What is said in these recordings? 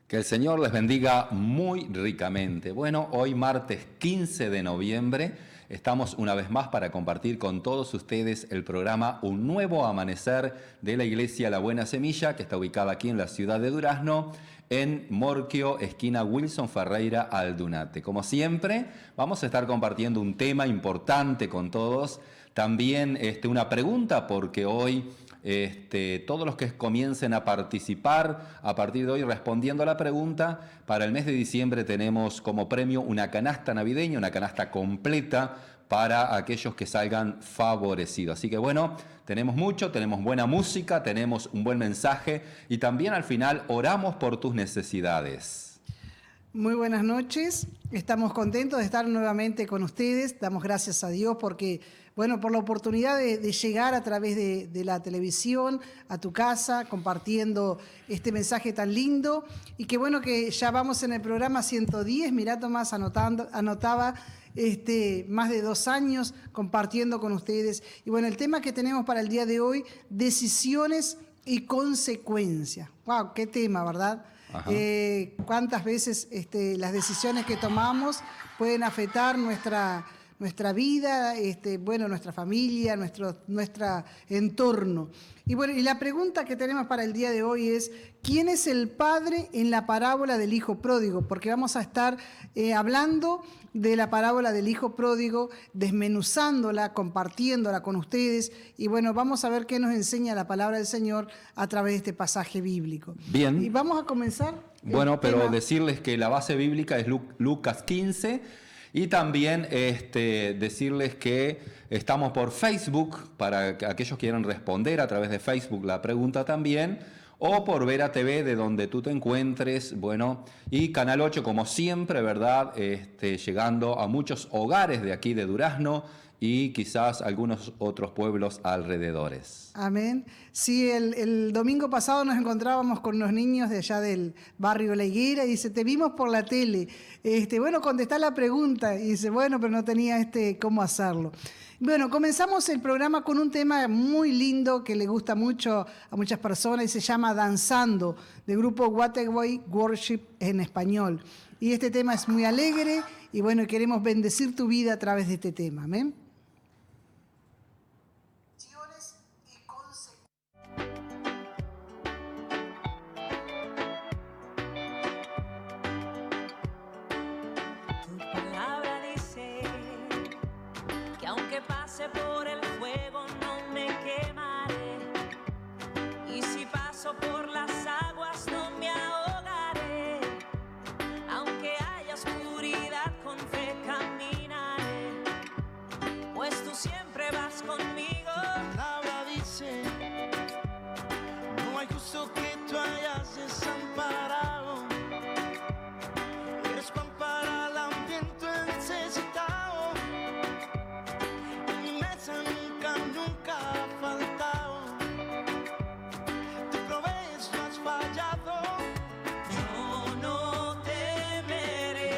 Que el Señor les bendiga muy ricamente. Bueno, hoy martes 15 de noviembre estamos una vez más para compartir con todos ustedes el programa Un Nuevo Amanecer de la Iglesia La Buena Semilla, que está ubicada aquí en la ciudad de Durazno, en Morquio, esquina Wilson Ferreira Aldunate. Como siempre, vamos a estar compartiendo un tema importante con todos. También una pregunta, porque hoy todos los que comiencen a participar a partir de hoy respondiendo a la pregunta, para el mes de diciembre tenemos como premio una canasta navideña, una canasta completa para aquellos que salgan favorecidos. Así que bueno, tenemos mucho, tenemos buena música, tenemos un buen mensaje y también al final oramos por tus necesidades. Muy buenas noches, estamos contentos de estar nuevamente con ustedes, damos gracias a Dios porque, bueno, por la oportunidad de llegar a través de la televisión a tu casa, compartiendo este mensaje tan lindo y qué bueno que ya vamos en el programa 110, mirá Tomás, anotaba más de 2 años compartiendo con ustedes y bueno, el tema que tenemos para el día de hoy, decisiones y consecuencias. ¡Wow! ¡Qué tema!, ¿verdad? Cuántas veces las decisiones que tomamos pueden afectar nuestra vida, nuestra familia, nuestro entorno. Y bueno, y la pregunta que tenemos para el día de hoy es, ¿quién es el padre en la parábola del hijo pródigo? Porque vamos a estar hablando de la parábola del hijo pródigo, desmenuzándola, compartiéndola con ustedes. Y bueno, vamos a ver qué nos enseña la palabra del Señor a través de este pasaje bíblico. Bien. Y vamos a comenzar. Bueno, pero decirles que la base bíblica es Lucas 15. Y también decirles que estamos por Facebook, para aquellos que quieran responder a través de Facebook la pregunta también, o por Vera TV, de donde tú te encuentres, bueno, y Canal 8, como siempre, ¿verdad? Llegando a muchos hogares de aquí de Durazno y quizás algunos otros pueblos alrededores. Amén. Sí, el domingo pasado nos encontrábamos con unos niños de allá del barrio La Higuera y dice, te vimos por la tele. Bueno, contestá la pregunta. Y dice, bueno, pero no tenía cómo hacerlo. Bueno, comenzamos el programa con un tema muy lindo que le gusta mucho a muchas personas y se llama Danzando, del grupo Waterway Worship en español. Y este tema es muy alegre y bueno, queremos bendecir tu vida a través de este tema. Amén. Por el fuego no me quemaré, y si paso por las aguas no me ahogaré, aunque haya oscuridad con fe caminaré, pues tú siempre vas conmigo. Tu palabra dice, no hay justo que tú hayas desamparado, eres pan para el hambriento necesitado. Nunca ha faltado, tú provees, no has fallado. Yo no temeré,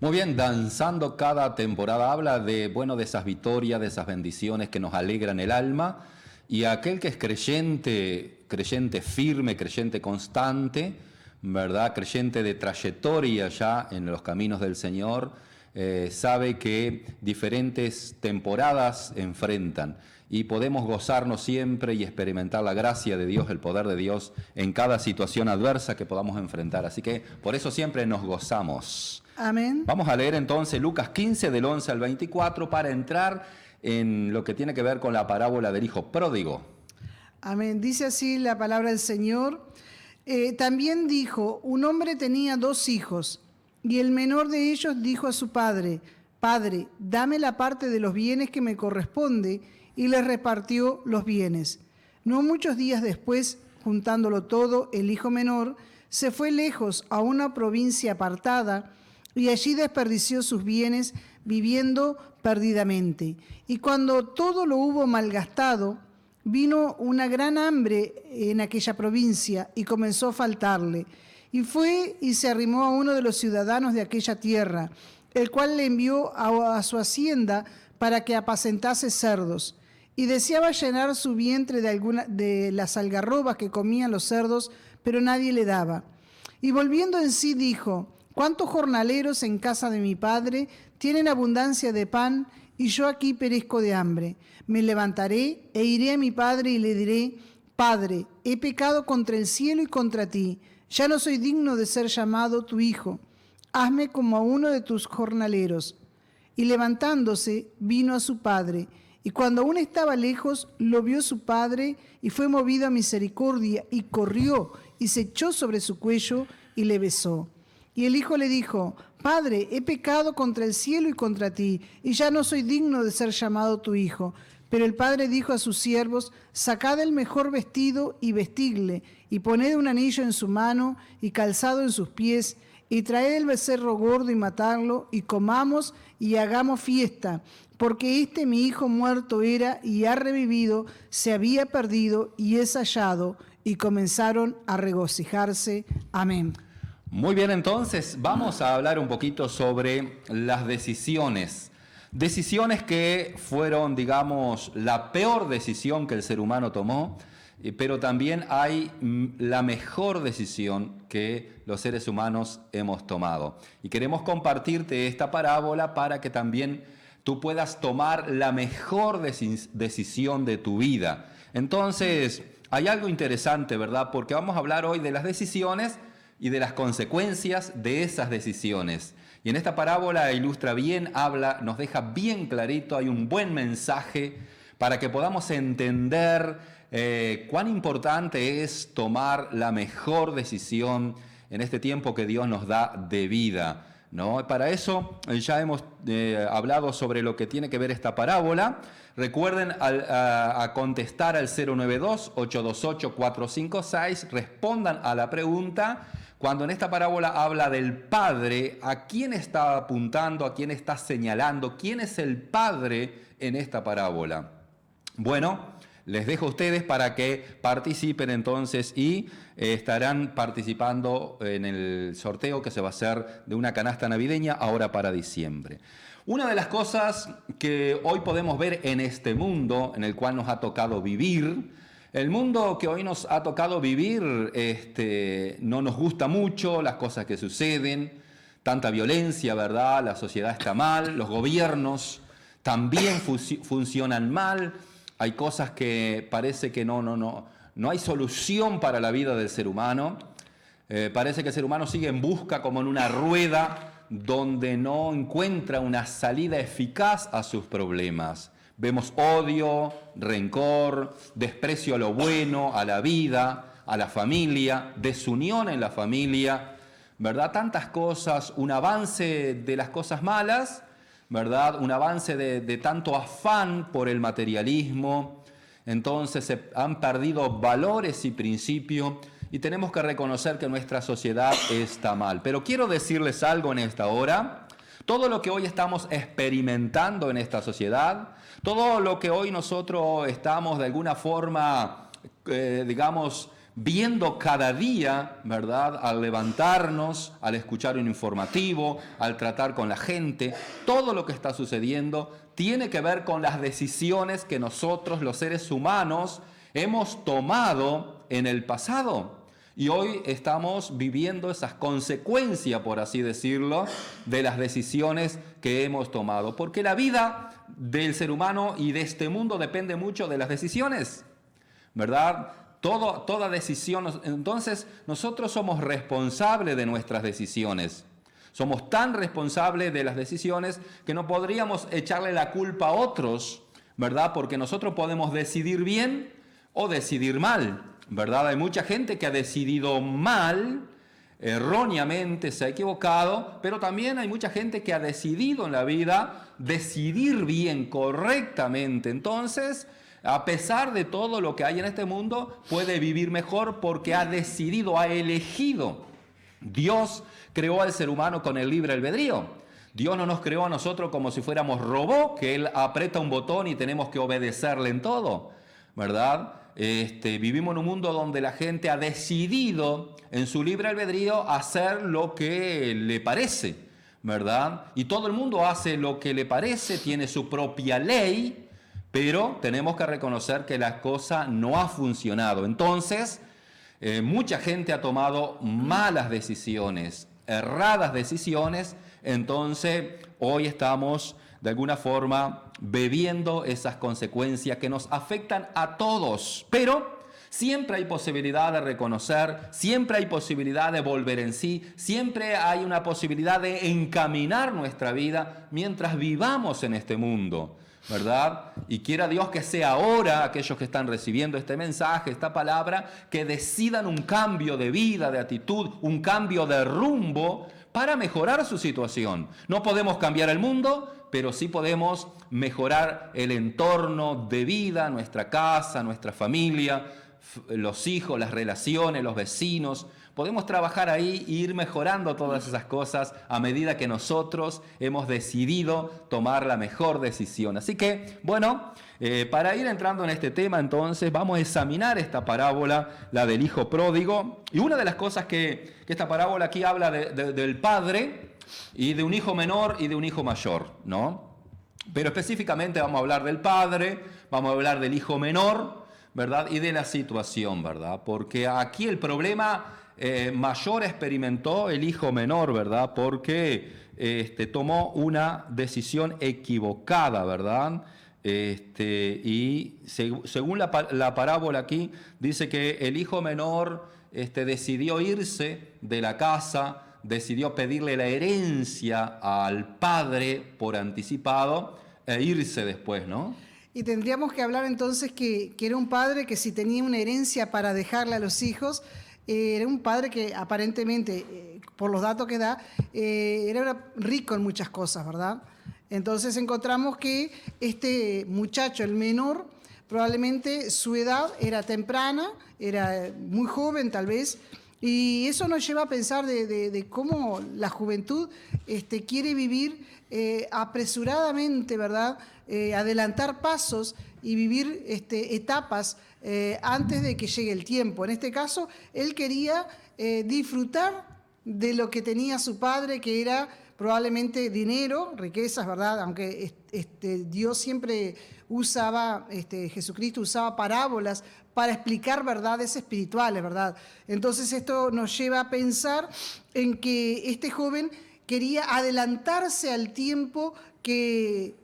Muy bien, danzando cada temporada habla de, bueno, de esas victorias, de esas bendiciones que nos alegran el alma. Y aquel que es creyente, creyente firme, creyente constante, ¿verdad? Creyente de trayectoria ya en los caminos del Señor, sabe que diferentes temporadas enfrentan y podemos gozarnos siempre y experimentar la gracia de Dios, el poder de Dios en cada situación adversa que podamos enfrentar. Así que por eso siempre nos gozamos. Amén. Vamos a leer entonces Lucas 15 del 11 al 24 para entrar en lo que tiene que ver con la parábola del hijo pródigo. Amén. Dice así la palabra del Señor. También dijo, un hombre tenía 2 hijos, y el menor de ellos dijo a su padre, Padre, dame la parte de los bienes que me corresponde, y les repartió los bienes. No muchos días después, juntándolo todo, el hijo menor se fue lejos a una provincia apartada, y allí desperdició sus bienes viviendo perdidamente. Y cuando todo lo hubo malgastado, vino una gran hambre en aquella provincia y comenzó a faltarle. Y fue y se arrimó a uno de los ciudadanos de aquella tierra, el cual le envió a su hacienda para que apacentase cerdos. Y deseaba llenar su vientre de las algarrobas que comían los cerdos, pero nadie le daba. Y volviendo en sí dijo, ¿cuántos jornaleros en casa de mi padre tienen abundancia de pan, y yo aquí perezco de hambre? Me levantaré e iré a mi padre y le diré, Padre, he pecado contra el cielo y contra ti, ya no soy digno de ser llamado tu hijo. Hazme como a uno de tus jornaleros. Y levantándose, vino a su padre, y cuando aún estaba lejos, lo vio su padre, y fue movido a misericordia, y corrió, y se echó sobre su cuello, y le besó. Y el hijo le dijo, Padre, he pecado contra el cielo y contra ti, y ya no soy digno de ser llamado tu hijo. Pero el padre dijo a sus siervos, sacad el mejor vestido y vestidle, y poned un anillo en su mano y calzado en sus pies, y traed el becerro gordo y matadlo, y comamos y hagamos fiesta, porque mi hijo muerto era y ha revivido, se había perdido y es hallado. Y comenzaron a regocijarse. Amén. Muy bien, entonces vamos a hablar un poquito sobre las decisiones. Decisiones que fueron, digamos, la peor decisión que el ser humano tomó, pero también hay la mejor decisión que los seres humanos hemos tomado. Y queremos compartirte esta parábola para que también tú puedas tomar la mejor decisión de tu vida. Entonces, hay algo interesante, ¿verdad? Porque vamos a hablar hoy de las decisiones y de las consecuencias de esas decisiones. Y en esta parábola ilustra bien, habla, nos deja bien clarito, hay un buen mensaje para que podamos entender cuán importante es tomar la mejor decisión en este tiempo que Dios nos da de vida, ¿no? Para eso ya hemos hablado sobre lo que tiene que ver esta parábola. Recuerden a contestar al 092-828-456, respondan a la pregunta. Cuando en esta parábola habla del Padre, ¿a quién está apuntando? ¿A quién está señalando? ¿Quién es el Padre en esta parábola? Bueno, les dejo a ustedes para que participen entonces y estarán participando en el sorteo que se va a hacer de una canasta navideña ahora para diciembre. Una de las cosas que hoy podemos ver en este mundo en el cual nos ha tocado vivir, el mundo que hoy nos ha tocado vivir no nos gusta mucho las cosas que suceden, tanta violencia, ¿verdad? La sociedad está mal, los gobiernos también funcionan mal, hay cosas que parece que no hay solución para la vida del ser humano, parece que el ser humano sigue en busca como en una rueda donde no encuentra una salida eficaz a sus problemas. Vemos odio, rencor, desprecio a lo bueno, a la vida, a la familia, desunión en la familia, ¿verdad? Tantas cosas, un avance de las cosas malas, ¿verdad? Un avance de tanto afán por el materialismo. Entonces se han perdido valores y principios y tenemos que reconocer que nuestra sociedad está mal. Pero quiero decirles algo en esta hora. Todo lo que hoy estamos experimentando en esta sociedad, todo lo que hoy nosotros estamos de alguna forma, viendo cada día, ¿verdad? Al levantarnos, al escuchar un informativo, al tratar con la gente, todo lo que está sucediendo tiene que ver con las decisiones que nosotros, los seres humanos, hemos tomado en el pasado. Y hoy estamos viviendo esas consecuencias, por así decirlo, de las decisiones que hemos tomado. Porque la vida del ser humano y de este mundo depende mucho de las decisiones, ¿verdad? Toda decisión. Entonces, nosotros somos responsables de nuestras decisiones. Somos tan responsables de las decisiones que no podríamos echarle la culpa a otros, ¿verdad? Porque nosotros podemos decidir bien o decidir mal, ¿verdad? Hay mucha gente que ha decidido mal, erróneamente se ha equivocado, pero también hay mucha gente que ha decidido en la vida decidir bien, correctamente. Entonces, a pesar de todo lo que hay en este mundo, puede vivir mejor porque ha decidido, ha elegido. Dios creó al ser humano con el libre albedrío. Dios no nos creó a nosotros como si fuéramos robots, que Él aprieta un botón y tenemos que obedecerle en todo, ¿verdad? Vivimos en un mundo donde la gente ha decidido en su libre albedrío hacer lo que le parece, ¿verdad? Y todo el mundo hace lo que le parece, tiene su propia ley, pero tenemos que reconocer que la cosa no ha funcionado. Entonces, mucha gente ha tomado malas decisiones, erradas decisiones, entonces hoy estamos de alguna forma bebiendo esas consecuencias que nos afectan a todos, pero siempre hay posibilidad de reconocer, siempre hay posibilidad de volver en sí, siempre hay una posibilidad de encaminar nuestra vida mientras vivamos en este mundo, ¿verdad? Y quiera Dios que sea ahora aquellos que están recibiendo este mensaje, esta palabra, que decidan un cambio de vida, de actitud, un cambio de rumbo para mejorar su situación. No podemos cambiar el mundo, pero sí podemos mejorar el entorno de vida, nuestra casa, nuestra familia, los hijos, las relaciones, los vecinos. Podemos trabajar ahí e ir mejorando todas esas cosas a medida que nosotros hemos decidido tomar la mejor decisión. Así que, bueno, para ir entrando en este tema, entonces, vamos a examinar esta parábola, la del hijo pródigo. Y una de las cosas que esta parábola aquí habla del padre y de un hijo menor y de un hijo mayor, ¿no? Pero específicamente vamos a hablar del padre, vamos a hablar del hijo menor, ¿verdad? Y de la situación, ¿verdad? Porque aquí el problema mayor experimentó el hijo menor, ¿verdad? Porque tomó una decisión equivocada, ¿verdad? Y según la parábola aquí, dice que el hijo menor decidió irse de la casa, decidió pedirle la herencia al padre por anticipado e irse después, ¿no? Y tendríamos que hablar entonces que era un padre que si tenía una herencia para dejarle a los hijos, era un padre que aparentemente, por los datos que da, era rico en muchas cosas, ¿verdad? Entonces encontramos que este muchacho, el menor, probablemente su edad era temprana, era muy joven tal vez, y eso nos lleva a pensar de cómo la juventud quiere vivir apresuradamente, ¿verdad? Adelantar pasos y vivir etapas antes de que llegue el tiempo. En este caso, él quería disfrutar de lo que tenía su padre, que era probablemente dinero, riquezas, ¿verdad? Aunque Dios siempre usaba, Jesucristo usaba parábolas para explicar verdades espirituales, ¿verdad? Entonces esto nos lleva a pensar en que este joven quería adelantarse al tiempo que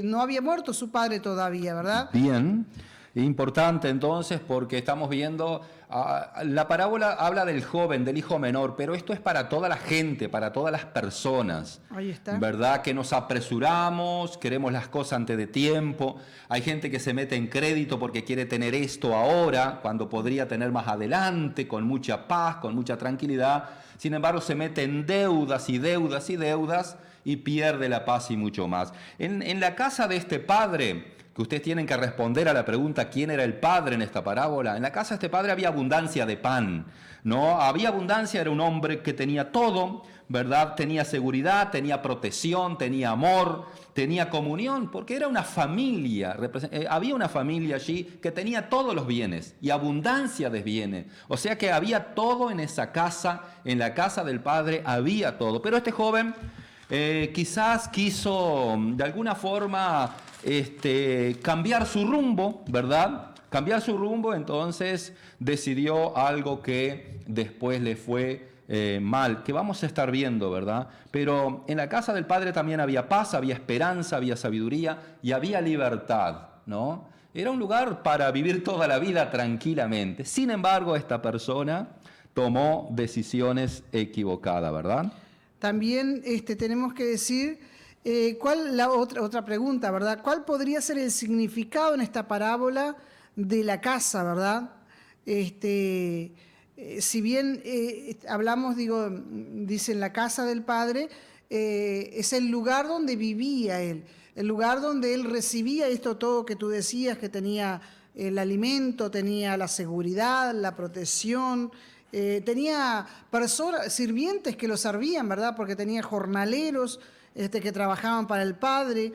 no había muerto su padre todavía, ¿verdad? Bien, importante entonces porque estamos viendo, la parábola habla del joven, del hijo menor, pero esto es para toda la gente, para todas las personas. Ahí está. ¿Verdad? Que nos apresuramos, queremos las cosas antes de tiempo. Hay gente que se mete en crédito porque quiere tener esto ahora, cuando podría tener más adelante, con mucha paz, con mucha tranquilidad. Sin embargo, se mete en deudas y deudas y deudas y pierde la paz y mucho más. En la casa de este padre, que ustedes tienen que responder a la pregunta ¿quién era el padre en esta parábola? En la casa de este padre había abundancia de pan, ¿no? Había abundancia, era un hombre que tenía todo, ¿verdad? Tenía seguridad, tenía protección, tenía amor, tenía comunión, porque era una familia, había una familia allí que tenía todos los bienes y abundancia de bienes. O sea que había todo en esa casa, en la casa del padre había todo. Pero este joven quizás quiso de alguna forma cambiar su rumbo, ¿verdad? Cambiar su rumbo, entonces decidió algo que después le fue mal, que vamos a estar viendo, ¿verdad? Pero en la casa del Padre también había paz, había esperanza, había sabiduría y había libertad, ¿no? Era un lugar para vivir toda la vida tranquilamente. Sin embargo, esta persona tomó decisiones equivocadas, ¿verdad? También tenemos que decir, ¿cuál la otra pregunta, ¿verdad? ¿Cuál podría ser el significado en esta parábola de la casa, ¿verdad? Si bien hablamos, dice en la casa del Padre, es el lugar donde vivía él, el lugar donde él recibía esto todo que tú decías, que tenía el alimento, tenía la seguridad, la protección, tenía personas, sirvientes que lo servían, ¿verdad? Porque tenía jornaleros que trabajaban para el Padre,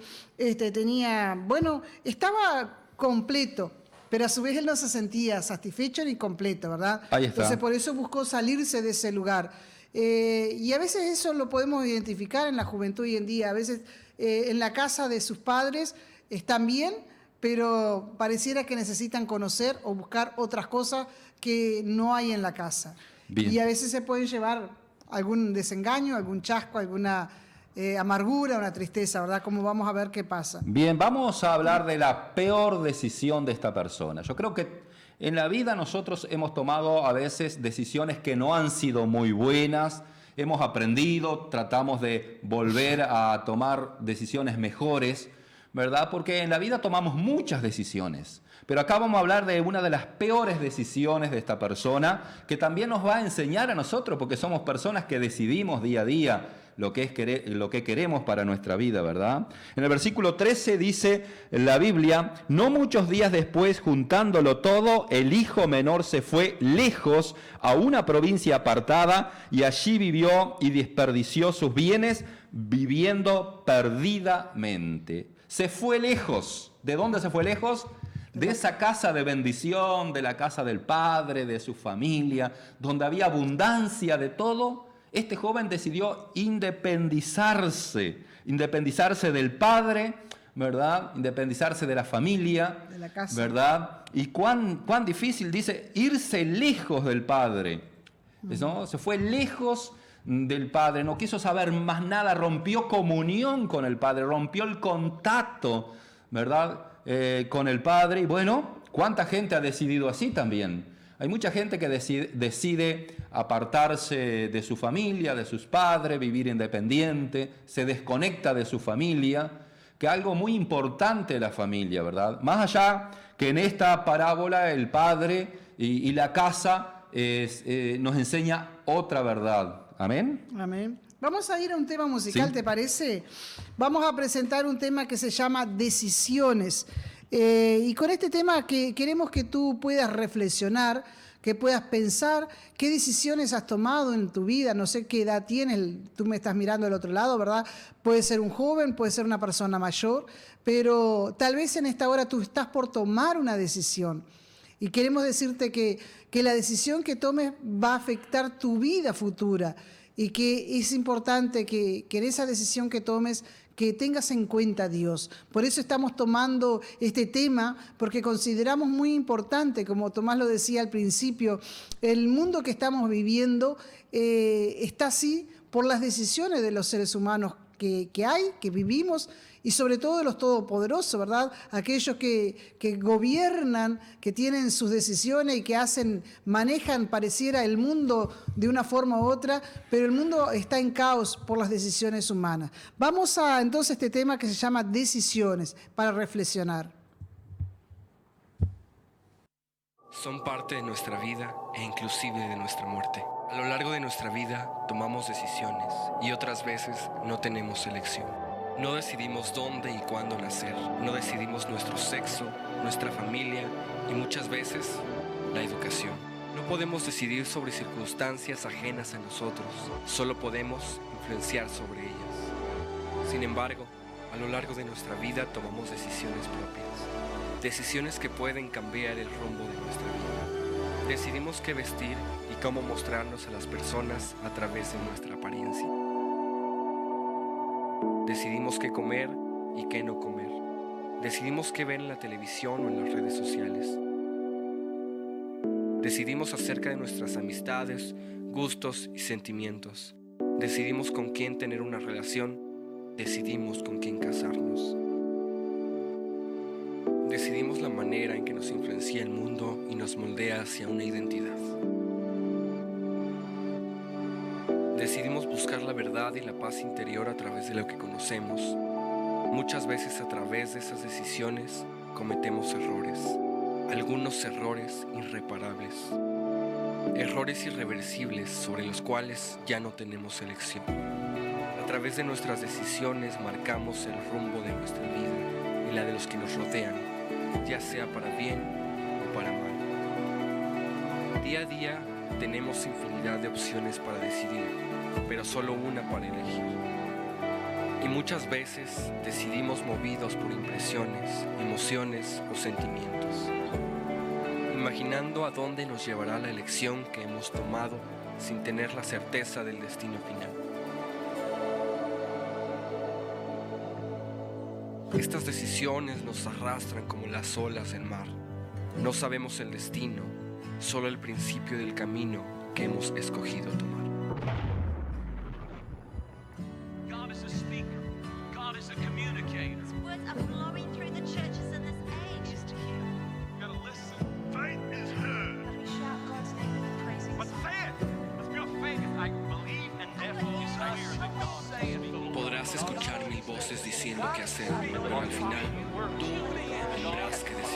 estaba completo. Pero a su vez él no se sentía satisfecho ni completo, ¿verdad? Ahí está. Entonces por eso buscó salirse de ese lugar. Y a veces eso lo podemos identificar en la juventud hoy en día. A veces en la casa de sus padres están bien, pero pareciera que necesitan conocer o buscar otras cosas que no hay en la casa. Bien. Y a veces se pueden llevar algún desengaño, algún chasco, alguna amargura, una tristeza, ¿verdad? Como vamos a ver qué pasa. Bien, vamos a hablar de la peor decisión de esta persona. Yo creo que en la vida nosotros hemos tomado a veces decisiones que no han sido muy buenas, hemos aprendido, tratamos de volver a tomar decisiones mejores, ¿verdad? Porque en la vida tomamos muchas decisiones. Pero acá vamos a hablar de una de las peores decisiones de esta persona, que también nos va a enseñar a nosotros, porque somos personas que decidimos día a día lo que queremos para nuestra vida, ¿verdad? En el versículo 13 dice la Biblia: no muchos días después, juntándolo todo, el hijo menor se fue lejos a una provincia apartada y allí vivió y desperdició sus bienes viviendo perdidamente. Se fue lejos. ¿De dónde se fue lejos? De esa casa de bendición, de la casa del Padre, de su familia, donde había abundancia de todo. Este joven decidió independizarse del Padre, ¿verdad? Independizarse de la familia, de la casa, ¿verdad? Y cuán difícil, dice, irse lejos del Padre, ¿no? Se fue lejos del Padre, no quiso saber más nada, rompió comunión con el Padre, rompió el contacto, ¿verdad? Con el Padre. Y bueno, ¿cuánta gente ha decidido así también? Hay mucha gente que decide apartarse de su familia, de sus padres, vivir independiente, se desconecta de su familia, que es algo muy importante de la familia, ¿verdad? Más allá que en esta parábola el padre y la casa nos enseña otra verdad. ¿Amén? Amén. Vamos a ir a un tema musical, ¿sí? ¿Te parece? Vamos a presentar un tema que se llama Decisiones. Y con este tema queremos que tú puedas reflexionar, que puedas pensar qué decisiones has tomado en tu vida. No sé qué edad tienes, tú me estás mirando del otro lado, ¿verdad? Puede ser un joven, puede ser una persona mayor, pero tal vez en esta hora tú estás por tomar una decisión. Y queremos decirte que la decisión que tomes va a afectar tu vida futura y que es importante que en esa decisión que tomes que tengas en cuenta a Dios. Por eso estamos tomando este tema, porque consideramos muy importante, como Tomás lo decía al principio, el mundo que estamos viviendo está así por las decisiones de los seres humanos que vivimos, y sobre todo de los todopoderosos, ¿verdad? Aquellos que gobiernan, que tienen sus decisiones y que manejan, pareciera, el mundo de una forma u otra, pero el mundo está en caos por las decisiones humanas. Vamos a entonces este tema que se llama Decisiones, para reflexionar. Son parte de nuestra vida e inclusive de nuestra muerte. A lo largo de nuestra vida tomamos decisiones y otras veces no tenemos elección. No decidimos dónde y cuándo nacer. No decidimos nuestro sexo, nuestra familia y muchas veces la educación. No podemos decidir sobre circunstancias ajenas a nosotros. Solo podemos influenciar sobre ellas. Sin embargo, a lo largo de nuestra vida tomamos decisiones propias. Decisiones que pueden cambiar el rumbo de nuestra vida. Decidimos qué vestir y cómo mostrarnos a las personas a través de nuestra apariencia. Decidimos qué comer y qué no comer. Decidimos qué ver en la televisión o en las redes sociales. Decidimos acerca de nuestras amistades, gustos y sentimientos. Decidimos con quién tener una relación. Decidimos con quién casarnos. Decidimos la manera en que nos influencia el mundo y nos moldea hacia una identidad. Decidimos buscar la verdad y la paz interior a través de lo que conocemos. Muchas veces a través de esas decisiones cometemos errores. Algunos errores irreparables. Errores irreversibles sobre los cuales ya no tenemos elección. A través de nuestras decisiones marcamos el rumbo de nuestra vida y la de los que nos rodean, ya sea para bien o para mal. Día a día tenemos infinidad de opciones para decidir, pero solo una para elegir. Y muchas veces decidimos movidos por impresiones, emociones o sentimientos, imaginando a dónde nos llevará la elección que hemos tomado sin tener la certeza del destino final. Estas decisiones nos arrastran como las olas del mar. No sabemos el destino, solo el principio del camino que hemos escogido tomar. God is a speaker. God is a communicator. His words are flowing through the churches in this age. Just to hear. You gotta listen. Faith is heard. Let me shout God's name with praises. But say it. Let's be a faith. I believe and therefore you say hear that God say it. Podrás escuchar mil voces diciendo qué hacer, pero al final tú tendrás que decidir.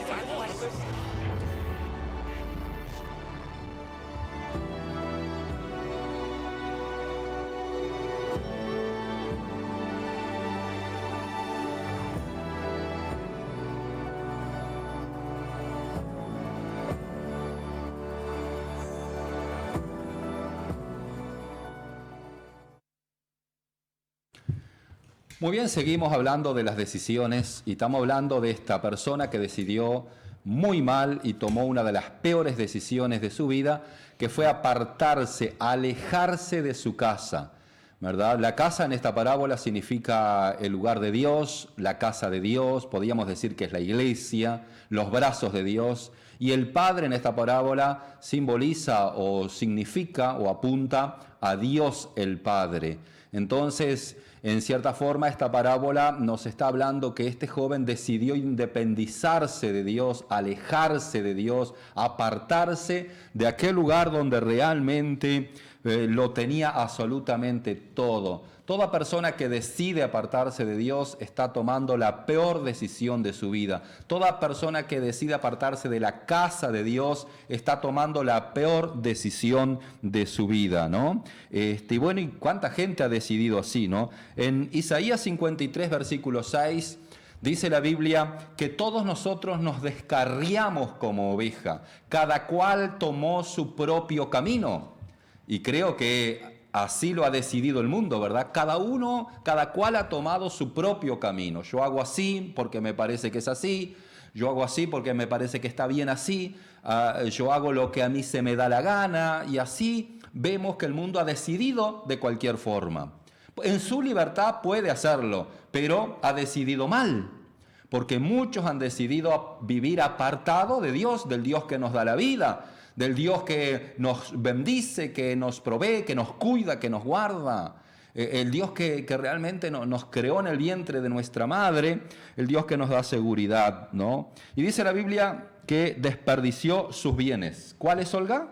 Muy bien, seguimos hablando de las decisiones y estamos hablando de esta persona que decidió muy mal y tomó una de las peores decisiones de su vida, que fue apartarse, alejarse de su casa, ¿verdad? La casa en esta parábola significa el lugar de Dios, la casa de Dios, podríamos decir que es la iglesia, los brazos de Dios, y el Padre en esta parábola simboliza o significa o apunta a Dios el Padre. Entonces, en cierta forma, esta parábola nos está hablando que este joven decidió independizarse de Dios, alejarse de Dios, apartarse de aquel lugar donde realmente lo tenía absolutamente todo. Toda persona que decide apartarse de Dios está tomando la peor decisión de su vida. Toda persona que decide apartarse de la casa de Dios está tomando la peor decisión de su vida, ¿no? Y bueno, ¿y cuánta gente ha decidido así, no? En Isaías 53, versículo 6, dice la Biblia que todos nosotros nos descarriamos como oveja, cada cual tomó su propio camino. Y creo que así lo ha decidido el mundo, ¿verdad? Cada cual ha tomado su propio camino. Yo hago así porque me parece que es así. Yo hago así porque me parece que está bien así. Yo hago lo que a mí se me da la gana. Y así vemos que el mundo ha decidido de cualquier forma. En su libertad puede hacerlo, pero ha decidido mal. Porque muchos han decidido vivir apartado de Dios, del Dios que nos da la vida, del Dios que nos bendice, que nos provee, que nos cuida, que nos guarda. El Dios que realmente nos creó en el vientre de nuestra madre, el Dios que nos da seguridad, ¿no? Y dice la Biblia que desperdició sus bienes. ¿Cuáles, Olga?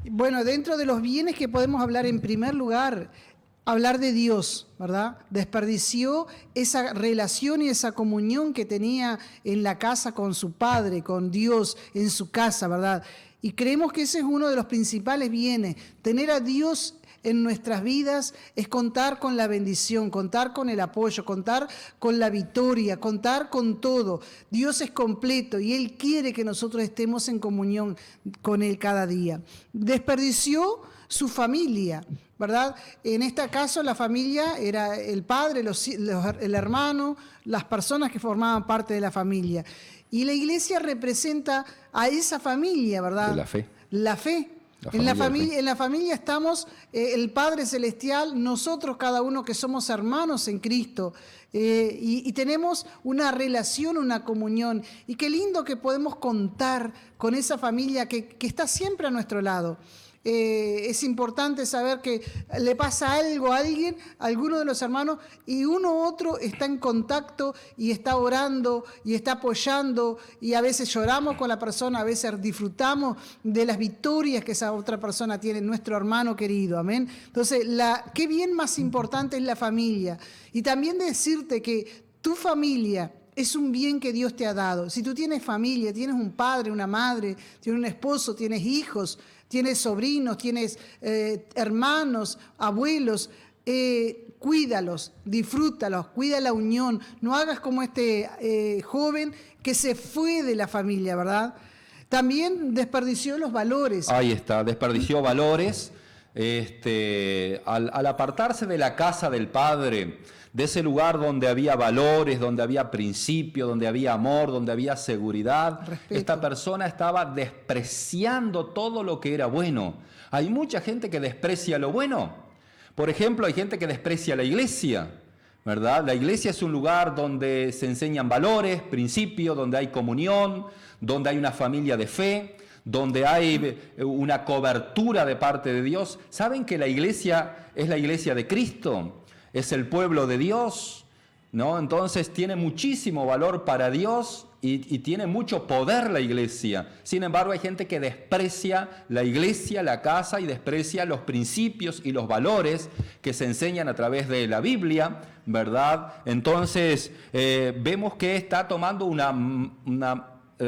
Bueno, dentro de los bienes que podemos hablar en primer lugar, hablar de Dios, ¿verdad? Desperdició esa relación y esa comunión que tenía en la casa con su Padre, con Dios en su casa, ¿verdad? Y creemos que ese es uno de los principales bienes, tener a Dios en nuestras vidas es contar con la bendición, contar con el apoyo, contar con la victoria, contar con todo. Dios es completo y Él quiere que nosotros estemos en comunión con Él cada día. Desperdició su familia, ¿verdad? En este caso la familia era el padre, el hermano, las personas que formaban parte de la familia. Y la iglesia representa a esa familia, ¿verdad? De la fe. La fe. En la familia estamos el Padre Celestial, nosotros cada uno que somos hermanos en Cristo y tenemos una relación, una comunión. Y qué lindo que podemos contar con esa familia que está siempre a nuestro lado. Es importante saber que le pasa algo a alguien, a alguno de los hermanos, y uno u otro está en contacto y está orando y está apoyando, y a veces lloramos con la persona, a veces disfrutamos de las victorias que esa otra persona tiene, nuestro hermano querido, amén. Entonces, qué bien más importante es la familia. Y también decirte que tu familia es un bien que Dios te ha dado. Si tú tienes familia, tienes un padre, una madre, tienes un esposo, tienes hijos, tienes sobrinos, tienes hermanos, abuelos, cuídalos, disfrútalos, cuida la unión. No hagas como este joven que se fue de la familia, ¿verdad? También desperdició los valores. Ahí está, desperdició valores. Al apartarse de la casa del Padre, de ese lugar donde había valores, donde había principio, donde había amor, donde había seguridad, respeto. Esta persona estaba despreciando todo lo que era bueno. Hay mucha gente que desprecia lo bueno. Por ejemplo, hay gente que desprecia la iglesia, ¿verdad? La iglesia es un lugar donde se enseñan valores, principios, donde hay comunión, donde hay una familia de fe, donde hay una cobertura de parte de Dios. ¿Saben que la iglesia es la iglesia de Cristo? Es el pueblo de Dios, ¿no? Entonces tiene muchísimo valor para Dios y tiene mucho poder la iglesia. Sin embargo, hay gente que desprecia la iglesia, la casa, y desprecia los principios y los valores que se enseñan a través de la Biblia, ¿verdad? Entonces, vemos que está tomando una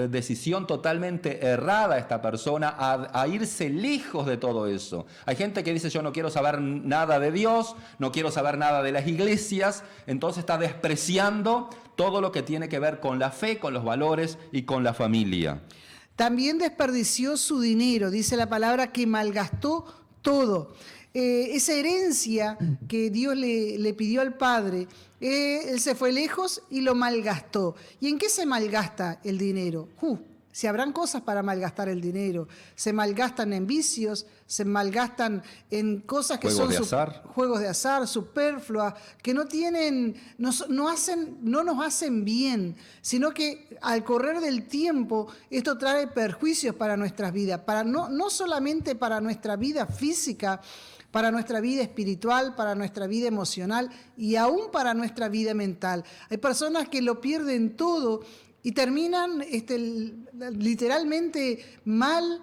decisión totalmente errada esta persona a irse lejos de todo eso. Hay gente que dice: yo no quiero saber nada de Dios, no quiero saber nada de las iglesias. Entonces está despreciando todo lo que tiene que ver con la fe, con los valores y con la familia. También desperdició su dinero, dice la palabra que malgastó todo. Esa herencia que Dios le pidió al Padre, él se fue lejos y lo malgastó. ¿Y en qué se malgasta el dinero? Si habrán cosas para malgastar el dinero. Se malgastan en vicios, se malgastan en cosas que juegos de azar. Juegos de azar, superfluas, que no nos hacen bien, sino que al correr del tiempo esto trae perjuicios para nuestras vidas, no solamente para nuestra vida física, para nuestra vida espiritual, para nuestra vida emocional y aún para nuestra vida mental. Hay personas que lo pierden todo y terminan literalmente mal,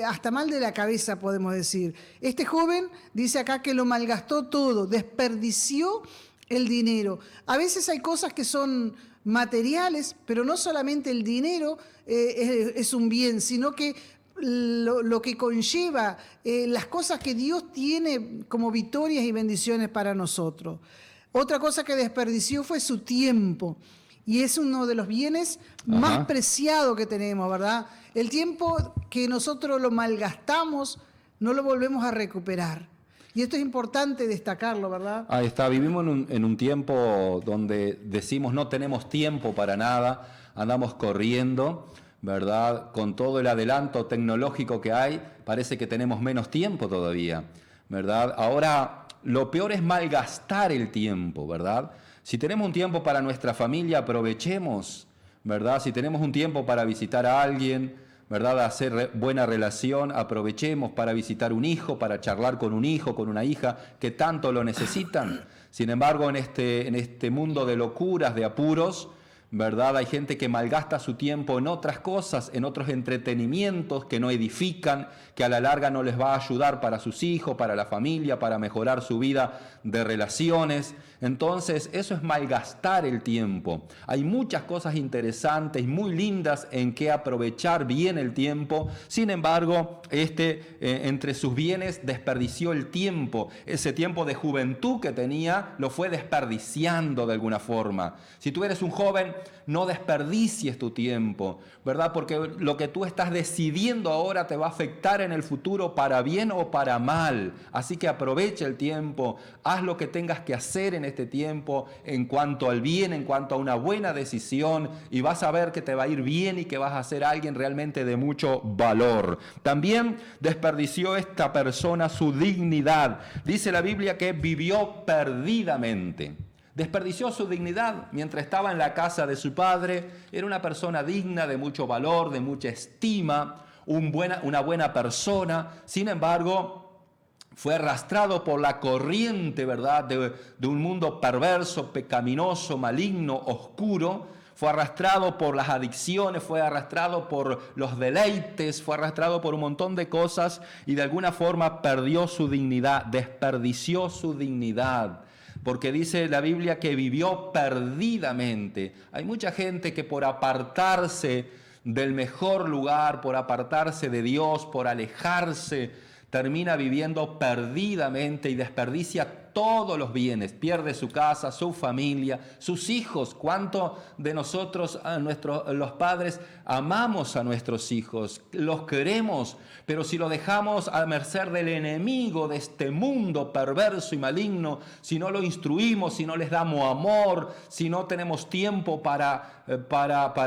hasta mal de la cabeza, podemos decir. Este joven dice acá que lo malgastó todo, desperdició el dinero. A veces hay cosas que son materiales, pero no solamente el dinero es un bien, sino que lo que conlleva las cosas que Dios tiene como victorias y bendiciones para nosotros. Otra cosa que desperdició fue su tiempo, y es uno de los bienes más preciados que tenemos, ¿verdad? El tiempo que nosotros lo malgastamos no lo volvemos a recuperar. Y esto es importante destacarlo, ¿verdad? Ahí está, vivimos en un tiempo donde decimos no tenemos tiempo para nada, andamos corriendo, ¿verdad? Con todo el adelanto tecnológico que hay, parece que tenemos menos tiempo todavía, ¿verdad? Ahora, lo peor es malgastar el tiempo, ¿verdad? Si tenemos un tiempo para nuestra familia, aprovechemos, ¿verdad? Si tenemos un tiempo para visitar a alguien, ¿verdad? Hacer buena relación, aprovechemos para visitar un hijo, para charlar con un hijo, con una hija que tanto lo necesitan. Sin embargo, en este mundo de locuras, de apuros, ¿verdad? Hay gente que malgasta su tiempo en otras cosas, en otros entretenimientos que no edifican, que a la larga no les va a ayudar para sus hijos, para la familia, para mejorar su vida de relaciones. Entonces, eso es malgastar el tiempo. Hay muchas cosas interesantes y muy lindas en que aprovechar bien el tiempo. Sin embargo, entre sus bienes desperdició el tiempo. Ese tiempo de juventud que tenía lo fue desperdiciando de alguna forma. Si tú eres un joven, no desperdicies tu tiempo, ¿verdad? Porque lo que tú estás decidiendo ahora te va a afectar en el futuro para bien o para mal. Así que aprovecha el tiempo, haz lo que tengas que hacer en este tiempo en cuanto al bien, en cuanto a una buena decisión, y vas a ver que te va a ir bien y que vas a ser alguien realmente de mucho valor. También desperdició esta persona su dignidad. Dice la Biblia que vivió perdidamente. Desperdició su dignidad mientras estaba en la casa de su padre. Era una persona digna, de mucho valor, de mucha estima, una buena persona. Sin embargo, fue arrastrado por la corriente, ¿verdad?, de un mundo perverso, pecaminoso, maligno, oscuro. Fue arrastrado por las adicciones, fue arrastrado por los deleites, fue arrastrado por un montón de cosas y de alguna forma perdió su dignidad, desperdició su dignidad. Porque dice la Biblia que vivió perdidamente. Hay mucha gente que por apartarse del mejor lugar, por apartarse de Dios, por alejarse, termina viviendo perdidamente y desperdicia todos los bienes, pierde su casa, su familia, sus hijos. ¿Cuánto de nosotros, los padres, amamos a nuestros hijos, los queremos, pero si lo dejamos a merced del enemigo de este mundo perverso y maligno, si no lo instruimos, si no les damos amor, si no tenemos tiempo para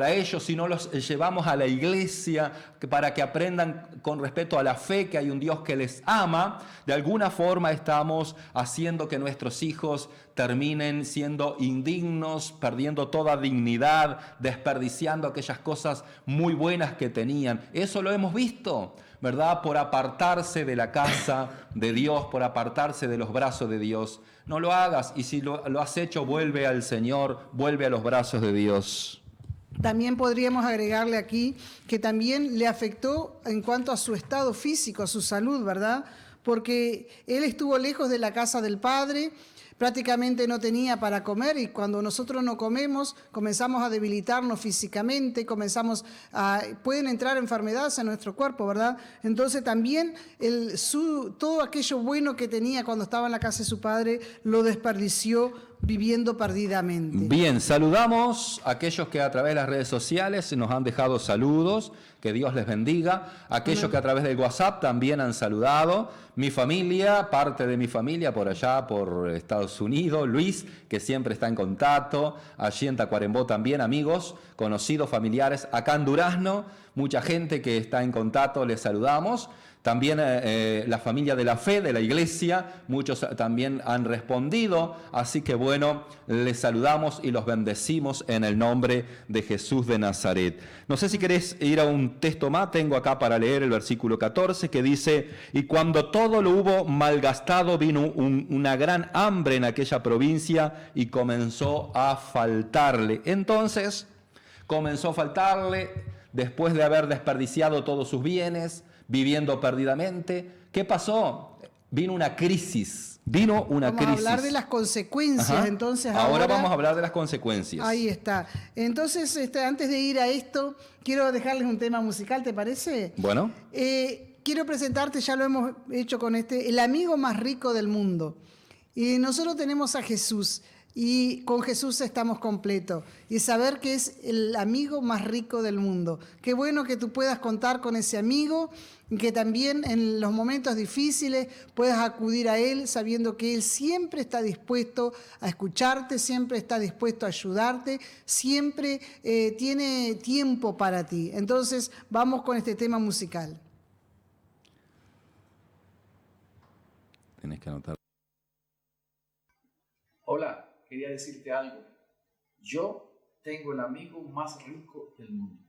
ellos, si no los llevamos a la iglesia para que aprendan con respeto a la fe que hay un Dios que les ama, de alguna forma estamos haciendo que nuestros hijos terminen siendo indignos, perdiendo toda dignidad, desperdiciando aquellas cosas muy buenas que tenían. Eso lo hemos visto, ¿verdad? Por apartarse de la casa de Dios, por apartarse de los brazos de Dios. No lo hagas, y si lo has hecho, vuelve al Señor, vuelve a los brazos de Dios. También podríamos agregarle aquí que también le afectó en cuanto a su estado físico, a su salud, ¿verdad? Porque él estuvo lejos de la casa del Padre, prácticamente no tenía para comer, y cuando nosotros no comemos comenzamos a debilitarnos físicamente, pueden entrar enfermedades en nuestro cuerpo, ¿verdad? Entonces también todo aquello bueno que tenía cuando estaba en la casa de su padre lo desperdició viviendo perdidamente. Bien, saludamos a aquellos que a través de las redes sociales nos han dejado saludos, que Dios les bendiga. Aquellos que a través del WhatsApp también han saludado. Mi familia, parte de mi familia por allá, por Estados Unidos, Luis, que siempre está en contacto. Allí en Tacuarembó también, amigos, conocidos, familiares. Acá en Durazno, mucha gente que está en contacto, les saludamos. También la familia de la fe, de la iglesia, muchos también han respondido. Así que bueno, les saludamos y los bendecimos en el nombre de Jesús de Nazaret. No sé si querés ir a un texto más, tengo acá para leer el versículo 14 que dice: y cuando todo lo hubo malgastado, vino una gran hambre en aquella provincia y comenzó a faltarle. Entonces, comenzó a faltarle después de haber desperdiciado todos sus bienes, viviendo perdidamente. ¿Qué pasó? Vino una crisis. Vamos a hablar de las consecuencias. Ajá. Entonces ahora vamos a hablar de las consecuencias. Ahí está. Entonces, antes de ir a esto, quiero dejarles un tema musical, ¿te parece? Bueno. Quiero presentarte, ya lo hemos hecho con el amigo más rico del mundo. Y nosotros tenemos a Jesús. Y con Jesús estamos completos. Y saber que es el amigo más rico del mundo. Qué bueno que tú puedas contar con ese amigo, y que también en los momentos difíciles puedas acudir a Él sabiendo que Él siempre está dispuesto a escucharte, siempre está dispuesto a ayudarte, siempre tiene tiempo para ti. Entonces, vamos con este tema musical. Tenés que anotar. Hola. Quería decirte algo. Yo tengo el amigo más rico del mundo.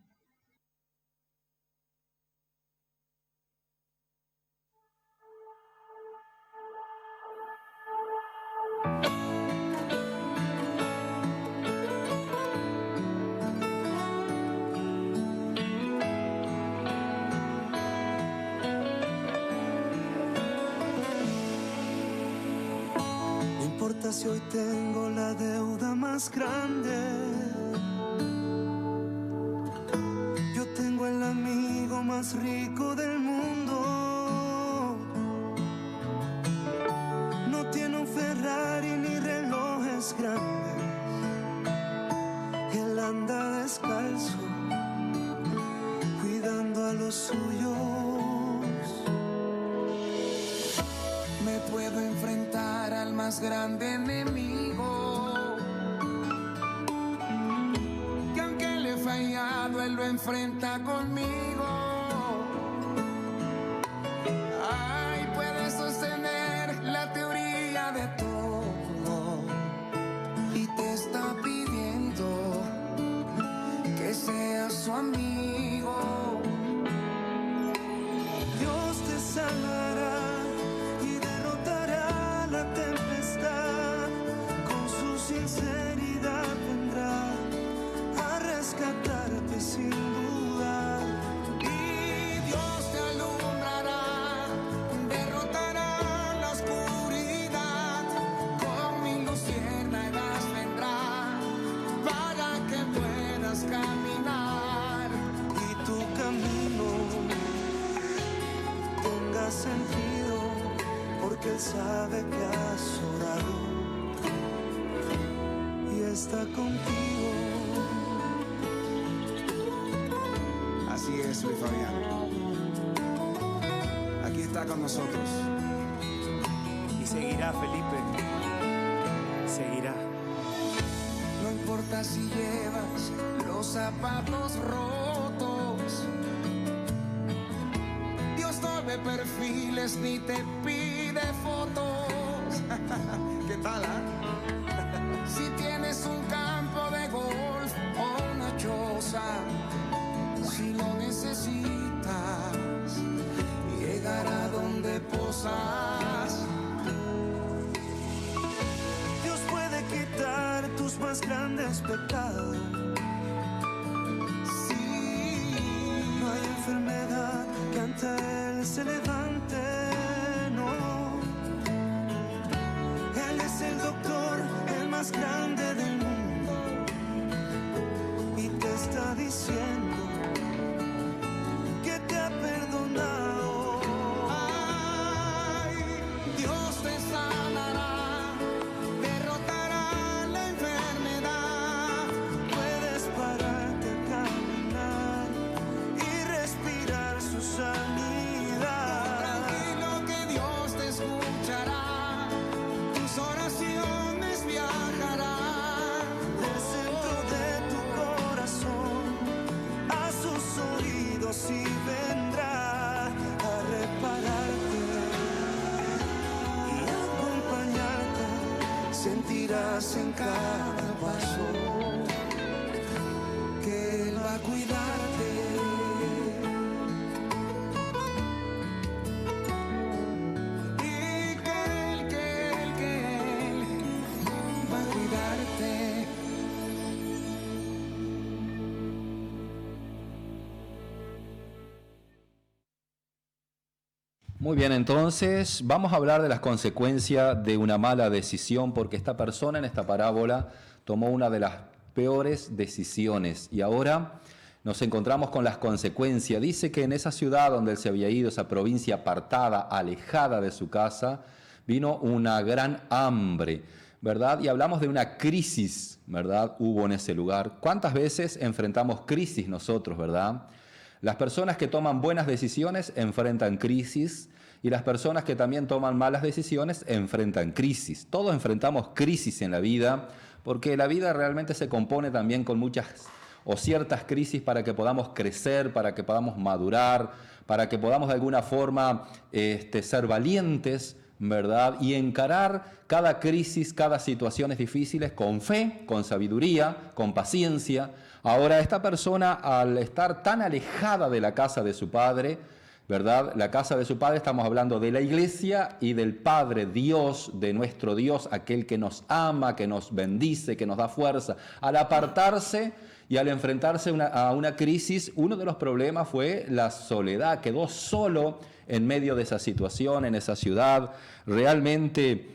importa si hoy tengo la deuda más grande. Yo tengo el amigo más rico del mundo. No tiene un Ferrari ni relojes grandes. Él anda descalzo, cuidando a los suyos. Me puedo enfrentar al más grande enemigo, que aunque le he fallado, él lo enfrenta conmigo. Ay, puede sostener la teoría de todo y te está pidiendo que seas su amigo. Dios te salvará y derrotará la tempestad. Con su sinceridad vendrá a rescatarte sin duda. Y Dios te alumbrará, derrotará la oscuridad. Con mil luciérnagas vendrá para que puedas caminar y tu camino tenga sentido, porque Él sabe que has orado y está contigo. Así es, Luis Fabián. Aquí está con nosotros. Y seguirá, Felipe. Seguirá. No importa si llevas los zapatos rotos. Dios no ve perfiles ni te pide fotos. ¿Qué tal, Si tienes un campo de golf o una choza, si lo necesitas, llegará donde posas. Dios puede quitar tus más grandes pecados. Sí, no hay enfermedad que ante Él se levante, no. Él es el doctor, el más grande del mundo, y te está diciendo que te ha perdonado. Ay, Dios te sanará, derrotará la enfermedad. Puedes pararte a caminar y respirar su sanidad. Tranquilo que Dios te escuchará, tus oraciones viajarán del centro de tu corazón a sus oídos y vendrá a repararte y acompañarte. Sentirás en cada paso que Él va a cuidarte. Y que Él va a cuidarte. Muy bien, entonces vamos a hablar de las consecuencias de una mala decisión, porque esta persona en esta parábola tomó una de las peores decisiones y ahora nos encontramos con las consecuencias. Dice que en esa ciudad donde él se había ido, esa provincia apartada, alejada de su casa, vino una gran hambre, ¿verdad? Y hablamos de una crisis, ¿verdad? Hubo en ese lugar. ¿Cuántas veces enfrentamos crisis nosotros, verdad? Las personas que toman buenas decisiones enfrentan crisis y las personas que también toman malas decisiones enfrentan crisis. Todos enfrentamos crisis en la vida porque la vida realmente se compone también con muchas o ciertas crisis para que podamos crecer, para que podamos madurar, para que podamos de alguna forma ser valientes, ¿verdad? Y encarar cada crisis, cada situación difíciles con fe, con sabiduría, con paciencia. Ahora, esta persona, al estar tan alejada de la casa de su padre, ¿verdad? La casa de su padre, estamos hablando de la iglesia y del Padre Dios, de nuestro Dios, aquel que nos ama, que nos bendice, que nos da fuerza. Al apartarse Y al enfrentarse a una crisis, uno de los problemas fue la soledad. Quedó solo en medio de esa situación, en esa ciudad. Realmente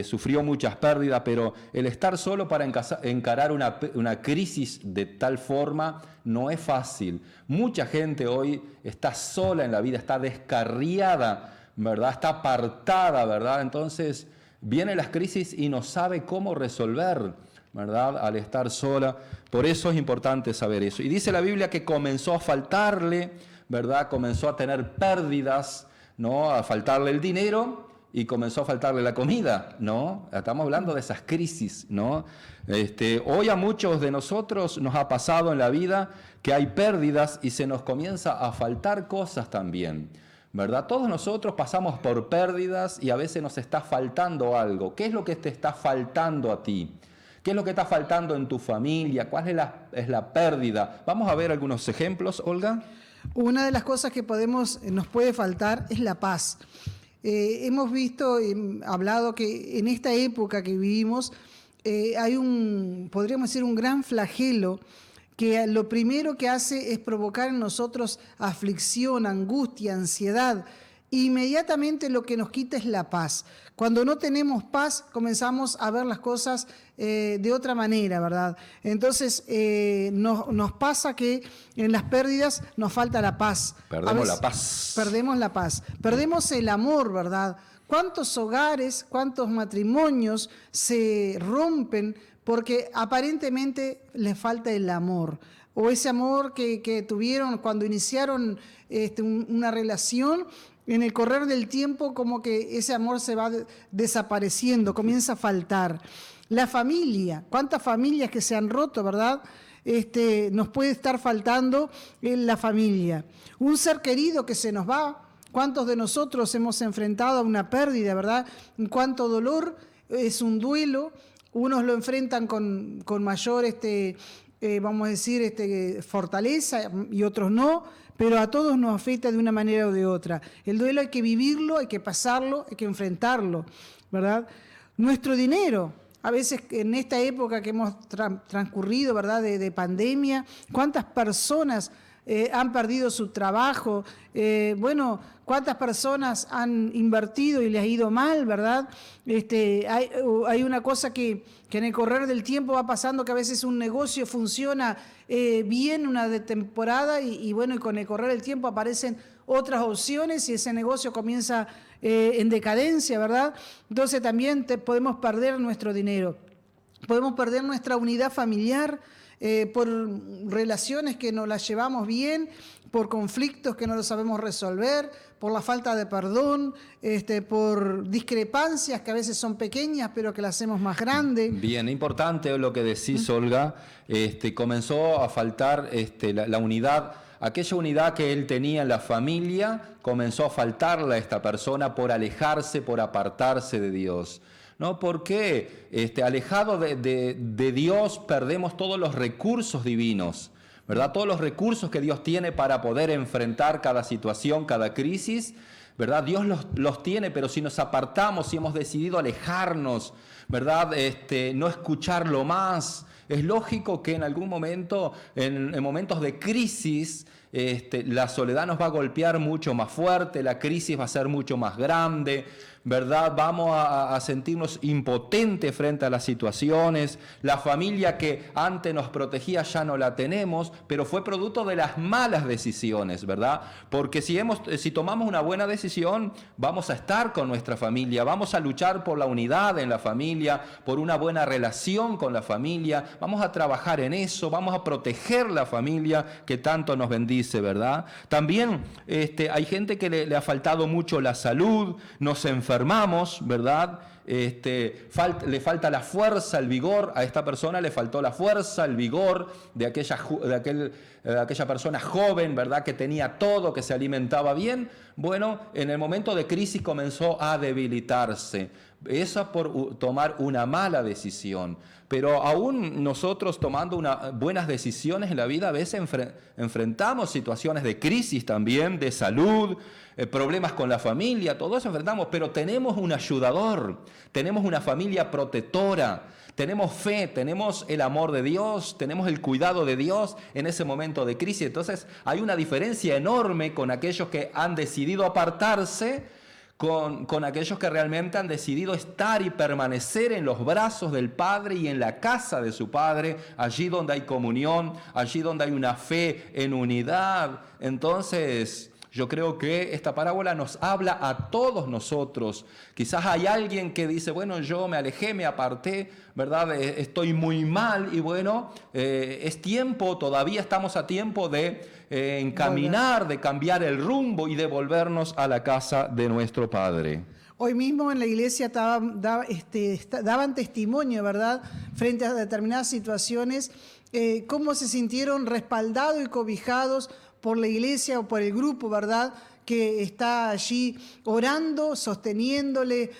sufrió muchas pérdidas, pero el estar solo para encarar una crisis de tal forma no es fácil. Mucha gente hoy está sola en la vida, está descarriada, ¿verdad? Está apartada, ¿verdad? Entonces vienen las crisis y no sabe cómo resolver, ¿verdad? Al estar sola. Por eso es importante saber eso. Y dice la Biblia que comenzó a faltarle, ¿verdad? Comenzó a tener pérdidas, ¿no? A faltarle el dinero y comenzó a faltarle la comida, ¿no? Estamos hablando de esas crisis, ¿no? Hoy a muchos de nosotros nos ha pasado en la vida que hay pérdidas y se nos comienza a faltar cosas también, ¿verdad? Todos nosotros pasamos por pérdidas y a veces nos está faltando algo. ¿Qué es lo que te está faltando a ti? ¿Qué es lo que está faltando en tu familia? ¿Cuál es la pérdida? Vamos a ver algunos ejemplos, Olga. Una de las cosas que nos puede faltar es la paz. Hemos visto, hablado que en esta época que vivimos hay podríamos decir, un gran flagelo que lo primero que hace es provocar en nosotros aflicción, angustia, ansiedad. Inmediatamente lo que nos quita es la paz. Cuando no tenemos paz, comenzamos a ver las cosas de otra manera, ¿verdad? Entonces, nos pasa que en las pérdidas nos falta la paz. Perdemos la paz. Perdemos la paz. Perdemos el amor, ¿verdad? ¿Cuántos hogares, cuántos matrimonios se rompen porque aparentemente les falta el amor? O ese amor que tuvieron cuando iniciaron una relación. En el correr del tiempo, como que ese amor se va desapareciendo, comienza a faltar. La familia, ¿cuántas familias que se han roto, verdad? Nos puede estar faltando en la familia. Un ser querido que se nos va. ¿Cuántos de nosotros hemos enfrentado a una pérdida, verdad? Cuánto dolor, es un duelo. Unos lo enfrentan con mayor, vamos a decir, fortaleza y otros no. Pero a todos nos afecta de una manera o de otra. El duelo hay que vivirlo, hay que pasarlo, hay que enfrentarlo, ¿verdad? Nuestro dinero, a veces en esta época que hemos transcurrido, ¿verdad?, de pandemia, ¿cuántas personas han perdido su trabajo? ¿Cuántas personas han invertido y les ha ido mal, verdad? Hay una cosa que en el correr del tiempo va pasando, que a veces un negocio funciona bien una temporada y con el correr del tiempo aparecen otras opciones y ese negocio comienza en decadencia, ¿verdad? Entonces también podemos perder nuestro dinero, podemos perder nuestra unidad familiar, por relaciones que no las llevamos bien, por conflictos que no los sabemos resolver, por la falta de perdón, por discrepancias que a veces son pequeñas pero que las hacemos más grandes. Bien, importante lo que decís, Olga. Comenzó a faltar la unidad, aquella unidad que él tenía en la familia, comenzó a faltarle a esta persona por alejarse, por apartarse de Dios. ¿No? Porque alejado de Dios perdemos todos los recursos divinos, ¿verdad? Todos los recursos que Dios tiene para poder enfrentar cada situación, cada crisis, ¿verdad? Dios los tiene, pero si nos apartamos, si hemos decidido alejarnos, ¿verdad? No escucharlo más, es lógico que en algún momento, en momentos de crisis, la soledad nos va a golpear mucho más fuerte, la crisis va a ser mucho más grande, ¿verdad? Vamos a sentirnos impotentes frente a las situaciones. La familia que antes nos protegía ya no la tenemos, pero fue producto de las malas decisiones, ¿verdad? Porque si tomamos una buena decisión, vamos a estar con nuestra familia, vamos a luchar por la unidad en la familia, por una buena relación con la familia, vamos a trabajar en eso, vamos a proteger la familia que tanto nos bendice, ¿verdad? También hay gente que le ha faltado mucho la salud, nos enfermamos, ¿verdad? Le falta la fuerza, el vigor. A esta persona le faltó la fuerza, el vigor de aquella persona joven, ¿verdad? Que tenía todo, que se alimentaba bien. Bueno, en el momento de crisis comenzó a debilitarse. Eso por tomar una mala decisión. Pero aún nosotros tomando buenas decisiones en la vida, a veces enfrentamos situaciones de crisis también, de salud, problemas con la familia, todo eso enfrentamos, pero tenemos un ayudador. tenemos una familia protectora, tenemos fe, tenemos el amor de Dios, tenemos el cuidado de Dios en ese momento de crisis. Entonces hay una diferencia enorme con aquellos que han decidido apartarse, con aquellos que realmente han decidido estar y permanecer en los brazos del Padre y en la casa de su Padre, allí donde hay comunión, allí donde hay una fe en unidad. Entonces, yo creo que esta parábola nos habla a todos nosotros. Quizás hay alguien que dice, bueno, yo me alejé, me aparté, ¿verdad? Estoy muy mal y bueno, es tiempo, todavía estamos a tiempo de encaminar, de cambiar el rumbo y de volvernos a la casa de nuestro Padre. Hoy mismo en la iglesia daban testimonio, ¿verdad?, frente a determinadas situaciones, cómo se sintieron respaldados y cobijados por la iglesia o por el grupo, ¿verdad?, que está allí orando, sosteniéndole,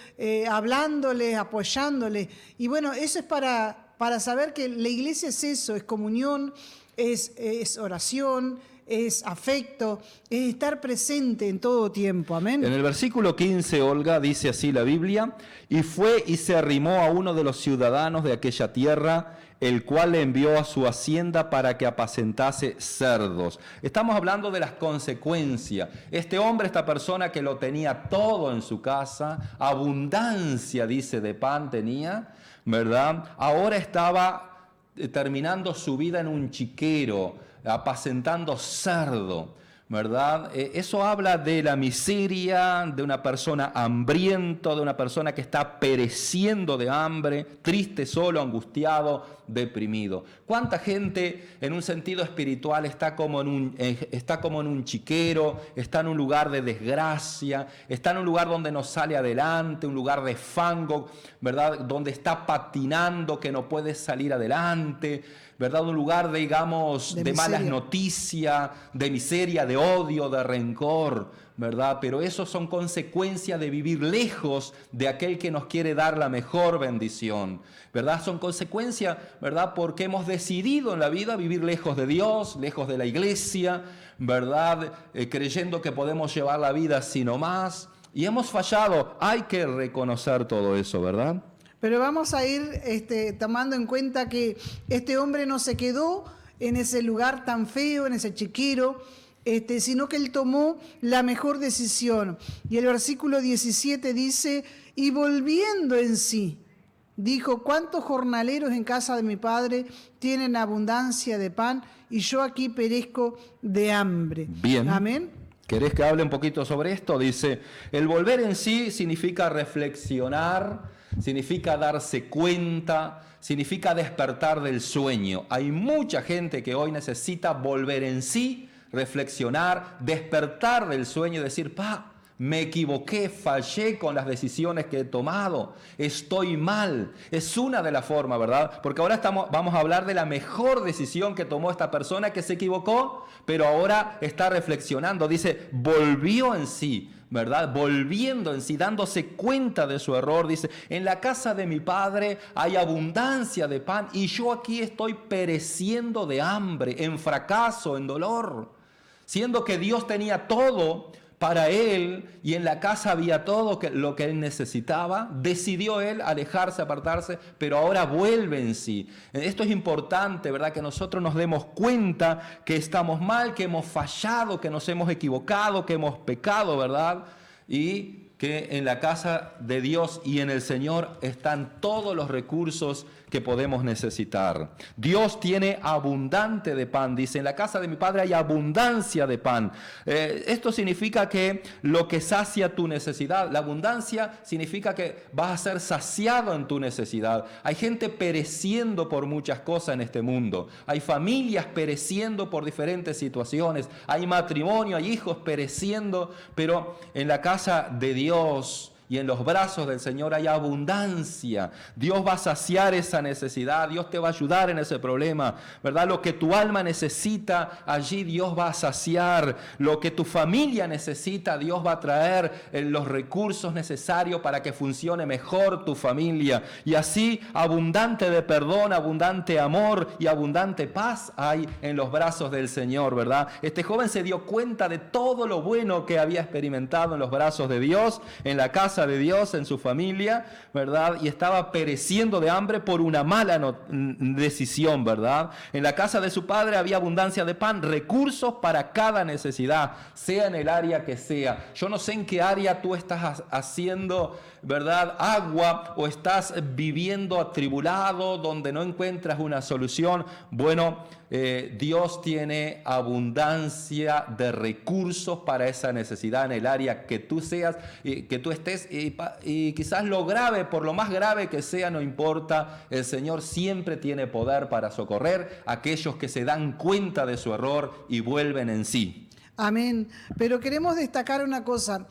hablándole, apoyándole. Y bueno, eso es para saber que la iglesia es eso, es comunión, es oración, es afecto, es estar presente en todo tiempo. Amén. En el versículo 15, Olga, dice así la Biblia: y fue y se arrimó a uno de los ciudadanos de aquella tierra, el cual le envió a su hacienda para que apacentase cerdos. Estamos hablando de las consecuencias. Este hombre, esta persona que lo tenía todo en su casa, abundancia, dice, de pan tenía, ¿verdad? Ahora estaba terminando su vida en un chiquero, apacentando cerdo, ¿verdad? Eso habla de la miseria, de una persona hambriento, de una persona que está pereciendo de hambre, triste, solo, angustiado, deprimido. ¿Cuánta gente en un sentido espiritual está como en un chiquero, está en un lugar de desgracia, está en un lugar donde no sale adelante, un lugar de fango, ¿verdad?, donde está patinando, que no puede salir adelante, ¿verdad?, un lugar, digamos, de malas noticias, de miseria, de odio, de rencor, ¿verdad? Pero eso son consecuencias de vivir lejos de aquel que nos quiere dar la mejor bendición, ¿verdad? Son consecuencias, ¿verdad?, porque hemos decidido en la vida vivir lejos de Dios, lejos de la iglesia, ¿verdad?, creyendo que podemos llevar la vida así nomás, y hemos fallado. Hay que reconocer todo eso, ¿verdad? Pero vamos a ir tomando en cuenta que este hombre no se quedó en ese lugar tan feo, en ese chiquero, sino que él tomó la mejor decisión. Y el versículo 17 dice, y volviendo en sí, dijo, ¿cuántos jornaleros en casa de mi padre tienen abundancia de pan y yo aquí perezco de hambre? Bien. Amén. ¿Querés que hable un poquito sobre esto? Dice, el volver en sí significa reflexionar, significa darse cuenta, significa despertar del sueño. Hay mucha gente que hoy necesita volver en sí, reflexionar, despertar del sueño y decir, me equivoqué, fallé con las decisiones que he tomado, estoy mal. Es una de las formas, ¿verdad? Porque ahora vamos a hablar de la mejor decisión que tomó esta persona que se equivocó, pero ahora está reflexionando. Dice, volvió en sí, ¿verdad? Volviendo en sí, dándose cuenta de su error. Dice, en la casa de mi padre hay abundancia de pan y yo aquí estoy pereciendo de hambre, en fracaso, en dolor. Siendo que Dios tenía todo para él y en la casa había todo lo que él necesitaba, decidió él alejarse, apartarse, pero ahora vuelve en sí. Esto es importante, ¿verdad? Que nosotros nos demos cuenta que estamos mal, que hemos fallado, que nos hemos equivocado, que hemos pecado, ¿verdad? Y que en la casa de Dios y en el Señor están todos los recursos que podemos necesitar. Dios tiene abundante de pan, dice, en la casa de mi padre hay abundancia de pan. Esto significa que lo que sacia tu necesidad, la abundancia significa que vas a ser saciado en tu necesidad. Hay gente pereciendo por muchas cosas en este mundo, hay familias pereciendo por diferentes situaciones, hay matrimonio, hay hijos pereciendo, pero en la casa de Dios y en los brazos del Señor hay abundancia. Dios va a saciar esa necesidad, Dios te va a ayudar en ese problema, ¿verdad? Lo que tu alma necesita, allí Dios va a saciar. Lo que tu familia necesita, Dios va a traer los recursos necesarios para que funcione mejor tu familia. Y así, abundante de perdón, abundante amor y abundante paz hay en los brazos del Señor, ¿verdad? Este joven se dio cuenta de todo lo bueno que había experimentado en los brazos de Dios, en la casa casa de Dios, en su familia, ¿verdad? Y estaba pereciendo de hambre por una mala decisión, ¿verdad? En la casa de su padre había abundancia de pan, recursos para cada necesidad, sea en el área que sea. Yo no sé en qué área tú estás haciendo, ¿verdad?, agua, o estás viviendo atribulado, donde no encuentras una solución. Bueno, Dios tiene abundancia de recursos para esa necesidad en el área que tú seas, que tú estés, y quizás lo grave, por lo más grave que sea, no importa, el Señor siempre tiene poder para socorrer a aquellos que se dan cuenta de su error y vuelven en sí. Amén. Pero queremos destacar una cosa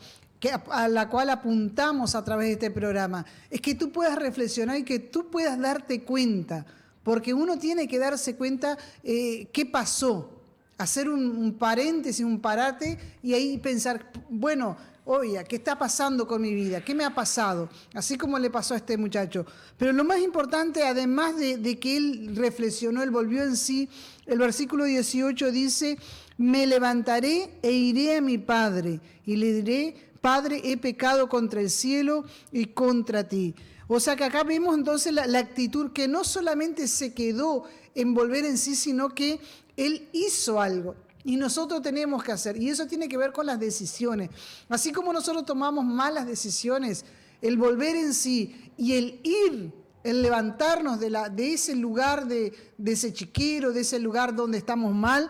a la cual apuntamos a través de este programa, es que tú puedas reflexionar y que tú puedas darte cuenta, porque uno tiene que darse cuenta qué pasó, hacer un paréntesis, un parate, y ahí pensar, bueno, oye, ¿qué está pasando con mi vida? ¿Qué me ha pasado? Así como le pasó a este muchacho. Pero lo más importante, además de que él reflexionó, él volvió en sí, el versículo 18 dice: me levantaré e iré a mi padre y le diré: Padre, he pecado contra el cielo y contra ti. O sea que acá vemos entonces la actitud que no solamente se quedó en volver en sí, sino que él hizo algo. Y nosotros tenemos que hacer. Y eso tiene que ver con las decisiones. Así como nosotros tomamos malas decisiones, el volver en sí y el ir, el levantarnos de ese lugar, de ese chiquero, de ese lugar donde estamos mal,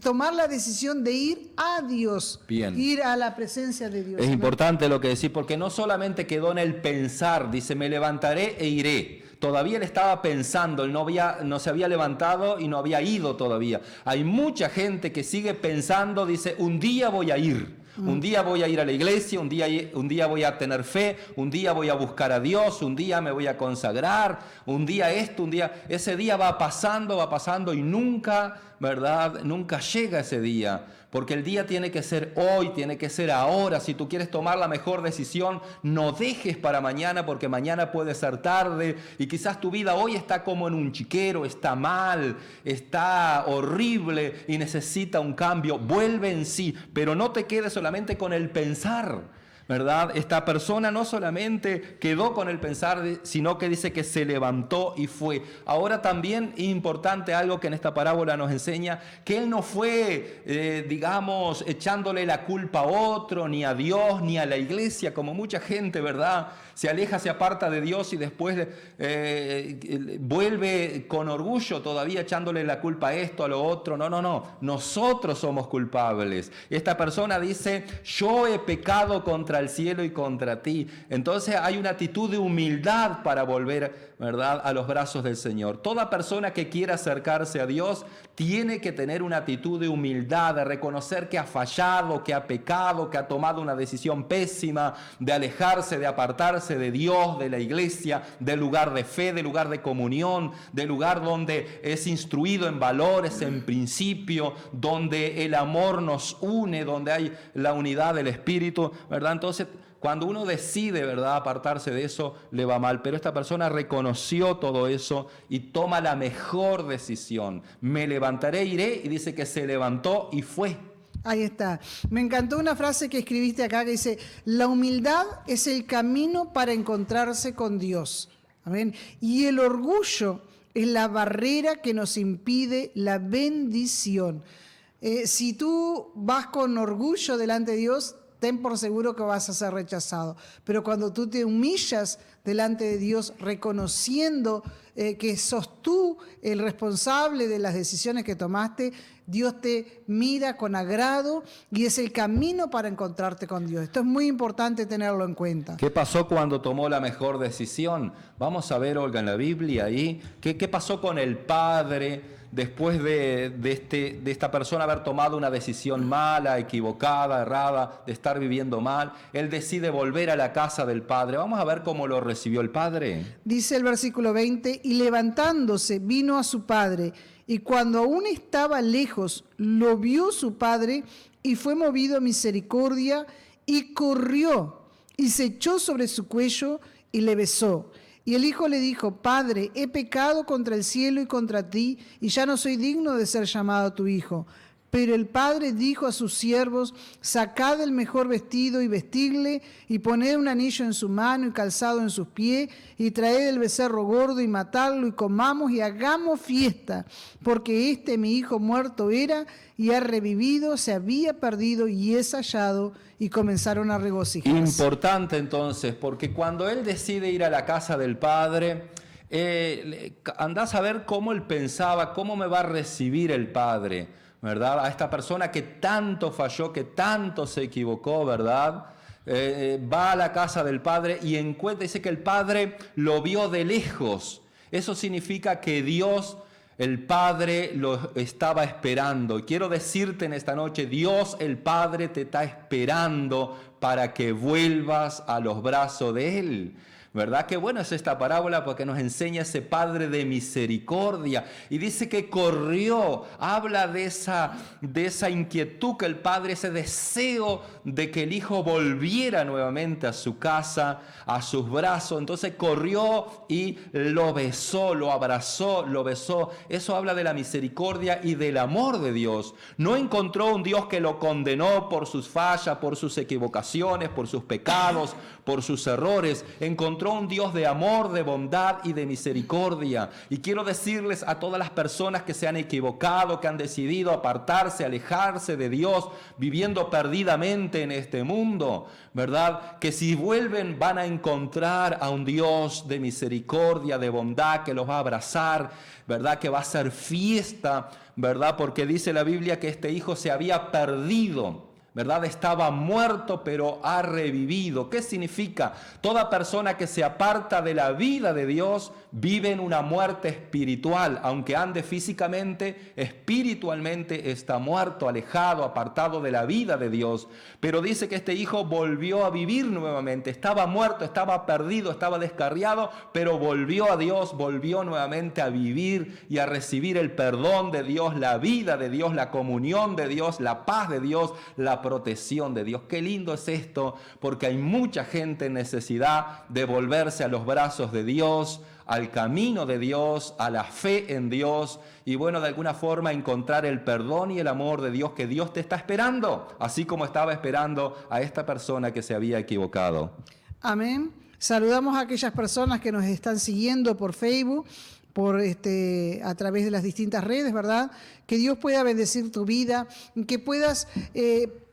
tomar la decisión de ir a Dios, Bien. Ir a la presencia de Dios. Es ¿no? importante lo que decís, porque no solamente quedó en el pensar, dice, me levantaré e iré. Todavía él estaba pensando, él no se había levantado y no había ido todavía. Hay mucha gente que sigue pensando, dice, un día voy a ir. Un día voy a ir a la iglesia, un día voy a tener fe, un día voy a buscar a Dios, un día me voy a consagrar, un día esto, un día... Ese día va pasando y nunca, ¿verdad? Nunca llega ese día. Porque el día tiene que ser hoy, tiene que ser ahora. Si tú quieres tomar la mejor decisión, no dejes para mañana, porque mañana puede ser tarde. Y quizás tu vida hoy está como en un chiquero, está mal, está horrible y necesita un cambio. Vuelve en sí, pero no te quedes solamente con el pensar, ¿verdad? Esta persona no solamente quedó con el pensar, sino que dice que se levantó y fue. Ahora también es importante algo que en esta parábola nos enseña, que él no fue, digamos, echándole la culpa a otro, ni a Dios, ni a la iglesia, como mucha gente, ¿verdad? Se aleja, se aparta de Dios y después vuelve con orgullo todavía echándole la culpa a esto, a lo otro. No. Nosotros somos culpables. Esta persona dice, yo he pecado contra el cielo y contra ti. Entonces hay una actitud de humildad para volver, ¿verdad?, a los brazos del Señor. Toda persona que quiera acercarse a Dios tiene que tener una actitud de humildad, de reconocer que ha fallado, que ha pecado, que ha tomado una decisión pésima, de alejarse, de apartarse de Dios, de la iglesia, del lugar de fe, del lugar de comunión, del lugar donde es instruido en valores, en principio, donde el amor nos une, donde hay la unidad del Espíritu, ¿verdad? Entonces, cuando uno decide, ¿verdad?, apartarse de eso, le va mal. Pero esta persona reconoció todo eso y toma la mejor decisión. Me levantaré, iré, y dice que se levantó y fue. Ahí está. Me encantó una frase que escribiste acá que dice, la humildad es el camino para encontrarse con Dios. Amén. Y el orgullo es la barrera que nos impide la bendición. Si tú vas con orgullo delante de Dios, ten por seguro que vas a ser rechazado. Pero cuando tú te humillas delante de Dios, reconociendo que sos tú el responsable de las decisiones que tomaste, Dios te mira con agrado y es el camino para encontrarte con Dios. Esto es muy importante tenerlo en cuenta. ¿Qué pasó cuando tomó la mejor decisión? Vamos a ver, Olga, en la Biblia ahí, ¿qué pasó con el padre después de esta persona haber tomado una decisión mala, equivocada, errada, de estar viviendo mal? Él decide volver a la casa del padre. Vamos a ver cómo lo recibió el padre. Dice el versículo 20, y levantándose vino a su padre, y cuando aún estaba lejos, lo vio su padre, y fue movido a misericordia, y corrió, y se echó sobre su cuello, y le besó. Y el hijo le dijo, Padre, he pecado contra el cielo y contra ti, y ya no soy digno de ser llamado tu hijo. Pero el padre dijo a sus siervos: sacad el mejor vestido y vestidle, y poned un anillo en su mano y calzado en sus pies, y traed el becerro gordo y matadlo, y comamos y hagamos fiesta, porque este mi hijo muerto era y ha revivido, se había perdido y es hallado. Y comenzaron a regocijarse. Importante entonces, porque cuando él decide ir a la casa del padre, andás a ver cómo él pensaba, cómo me va a recibir el padre, ¿verdad? A esta persona que tanto falló, que tanto se equivocó, ¿verdad? Va a la casa del padre y encuentra, dice que el padre lo vio de lejos. Eso significa que Dios, el Padre, lo estaba esperando. Y quiero decirte en esta noche, Dios el Padre te está esperando para que vuelvas a los brazos de Él. ¿Verdad? Qué bueno es esta parábola porque nos enseña ese Padre de misericordia. Y dice que corrió, habla de esa inquietud que el Padre, ese deseo de que el Hijo volviera nuevamente a su casa, a sus brazos. Entonces corrió y lo besó, lo abrazó, lo besó. Eso habla de la misericordia y del amor de Dios. No encontró un Dios que lo condenó por sus fallas, por sus equivocaciones, por sus pecados, por sus errores. Encontró un Dios de amor, de bondad y de misericordia. Y quiero decirles a todas las personas que se han equivocado, que han decidido apartarse, alejarse de Dios, viviendo perdidamente en este mundo, ¿verdad? Que si vuelven van a encontrar a un Dios de misericordia, de bondad, que los va a abrazar, ¿verdad? Que va a hacer fiesta, ¿verdad? Porque dice la Biblia que este hijo se había perdido, ¿verdad? Estaba muerto, pero ha revivido. ¿Qué significa? Toda persona que se aparta de la vida de Dios vive en una muerte espiritual. Aunque ande físicamente, espiritualmente está muerto, alejado, apartado de la vida de Dios. Pero dice que este hijo volvió a vivir nuevamente. Estaba muerto, estaba perdido, estaba descarriado, pero volvió a Dios, volvió nuevamente a vivir y a recibir el perdón de Dios, la vida de Dios, la comunión de Dios, la paz de Dios, la protección de Dios. Qué lindo es esto, porque hay mucha gente en necesidad de volverse a los brazos de Dios, al camino de Dios, a la fe en Dios y bueno, de alguna forma encontrar el perdón y el amor de Dios, que Dios te está esperando, así como estaba esperando a esta persona que se había equivocado. Amén. Saludamos a aquellas personas que nos están siguiendo por Facebook, a través de las distintas redes, ¿verdad? Que Dios pueda bendecir tu vida, que puedas,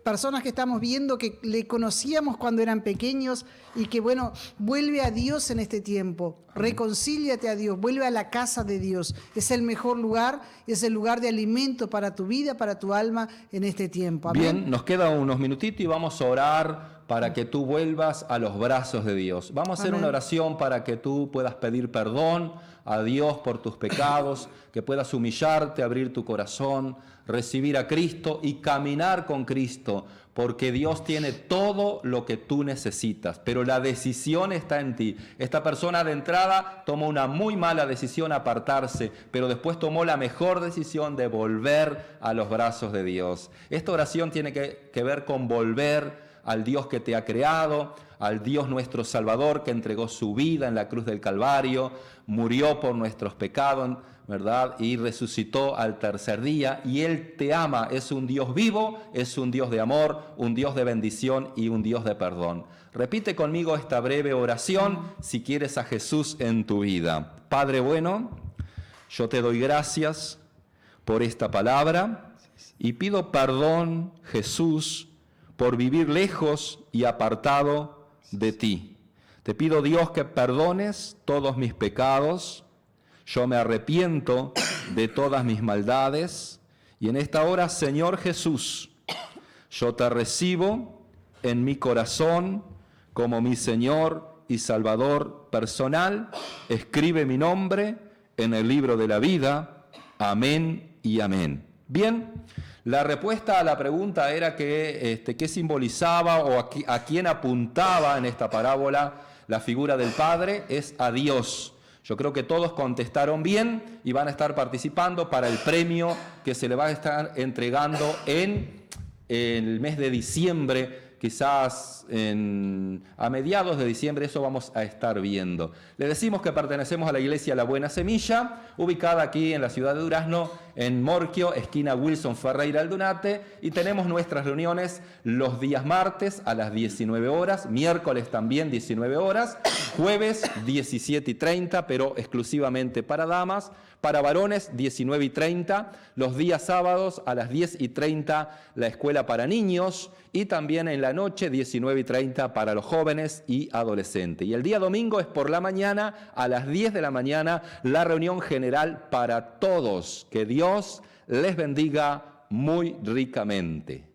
personas que estamos viendo que le conocíamos cuando eran pequeños y que, bueno, vuelve a Dios en este tiempo, reconcíliate a Dios, vuelve a la casa de Dios. Es el mejor lugar, es el lugar de alimento para tu vida, para tu alma en este tiempo. Amén. Bien, nos quedan unos minutitos y vamos a orar para que tú vuelvas a los brazos de Dios. Vamos a hacer una oración para que tú puedas pedir perdón a Dios por tus pecados, que puedas humillarte, abrir tu corazón, recibir a Cristo y caminar con Cristo, porque Dios tiene todo lo que tú necesitas, pero la decisión está en ti. Esta persona de entrada tomó una muy mala decisión, apartarse, pero después tomó la mejor decisión de volver a los brazos de Dios. Esta oración tiene que ver con volver al Dios que te ha creado, al Dios nuestro Salvador que entregó su vida en la cruz del Calvario, murió por nuestros pecados, ¿verdad? Y resucitó al tercer día, y Él te ama. Es un Dios vivo, es un Dios de amor, un Dios de bendición y un Dios de perdón. Repite conmigo esta breve oración si quieres a Jesús en tu vida. Padre bueno, yo te doy gracias por esta palabra y pido perdón, Jesús, por vivir lejos y apartado de ti. Te pido, Dios, que perdones todos mis pecados. Yo me arrepiento de todas mis maldades. Y en esta hora, Señor Jesús, yo te recibo en mi corazón como mi Señor y Salvador personal. Escribe mi nombre en el libro de la vida. Amén y amén. Bien. La respuesta a la pregunta era qué simbolizaba o a quién apuntaba en esta parábola la figura del Padre, es a Dios. Yo creo que todos contestaron bien y van a estar participando para el premio que se le va a estar entregando en el mes de diciembre, quizás a mediados de diciembre, eso vamos a estar viendo. Le decimos que pertenecemos a la Iglesia La Buena Semilla, ubicada aquí en la ciudad de Durazno, en Morquio, esquina Wilson Ferreira Aldunate, y tenemos nuestras reuniones los días martes a las 19 horas, miércoles también 19 horas, jueves 17:30, pero exclusivamente para damas, para varones 19:30, los días sábados a las 10:30 la escuela para niños, y también en la noche 19:30 para los jóvenes y adolescentes. Y el día domingo es por la mañana, a las 10 de la mañana, la reunión general para todos. Que Dios les bendiga muy ricamente.